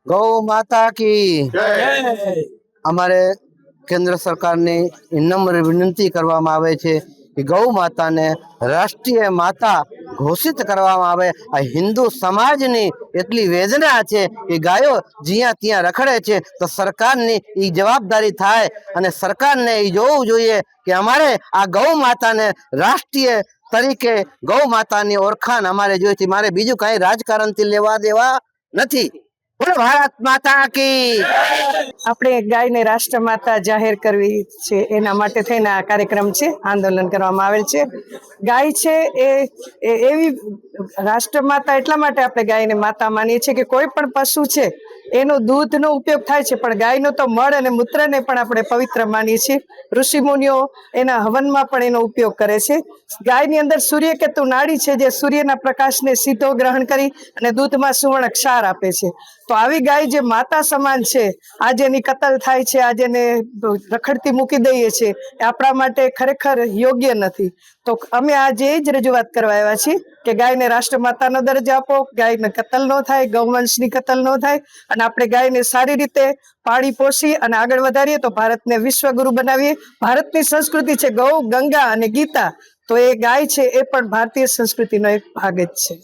गौ माता की અમારે કેન્દ્ર સરકારની નમ્ર વિનંતી કરવામાં આવે છે કે ગૌ માતાને રાષ્ટ્રીય માતા ઘોષિત કરવામાં આવે। આ હિન્દુ સમાજની એટલી વેદના છે કે ગાયો જ્યાં ત્યાં રખડે છે તો સરકારની એ જવાબદારી થાય અને સરકારને એ જોવું જોઈએ કે અમારે આ ગૌ માતાને રાષ્ટ્રીય તરીકે ગૌ માતાની ઓળખાણ અમારે જોઈએ છે। મારે બીજું કઈ રાજકારણથી લેવા દેવા નથી। બોલો ભારત માતા કી। આપણે ગાયને રાષ્ટ્રમાતા જાહેર કરવી છે એના માટે થઈને આ કાર્યક્રમ છે, આંદોલન કરવામાં આવેલ છે। ગાય છે એ એવી રાષ્ટ્રમાતા એટલા માટે આપણે ગાયને માતા માનીએ છીએ કે કોઈ પણ પશુ છે એનું દૂધનો ઉપયોગ થાય છે, પણ ગાયનો તો મળ અને મૂત્રને પણ આપણે પવિત્ર માનીએ છીએ। ઋષિ મુનિઓ એના હવનમાં પણ એનો ઉપયોગ કરે છે। ગાયની અંદર સૂર્યકેતુ નાડી છે જે સૂર્યના પ્રકાશને સીધો ગ્રહણ કરી અને દૂધમાં સુવર્ણ ક્ષાર આપે છે। તો આવી ગાય જે માતા સમાન છે, આજે એની કતલ થાય છે, આજે એને રખડતી મૂકી દઈએ છીએ, એ આપણા માટે ખરેખર યોગ્ય નથી। તો અમે આજે એ જ રજૂઆત કરવા આવ્યા છીએ કે ગાયને રાષ્ટ્રમાતાનો દરજ્જો આપો, ગાયને કતલ ન થાય, ગૌવંશની કતલ ન થાય અને આપણે ગાયને સારી રીતે પાળી પોષી અને આગળ વધારીએ તો ભારતને વિશ્વગુરુ બનાવીએ। ભારતની સંસ્કૃતિ છે ગૌ, ગંગા અને ગીતા, તો એ ગાય છે એ પણ ભારતીય સંસ્કૃતિનો એક ભાગ જ છે।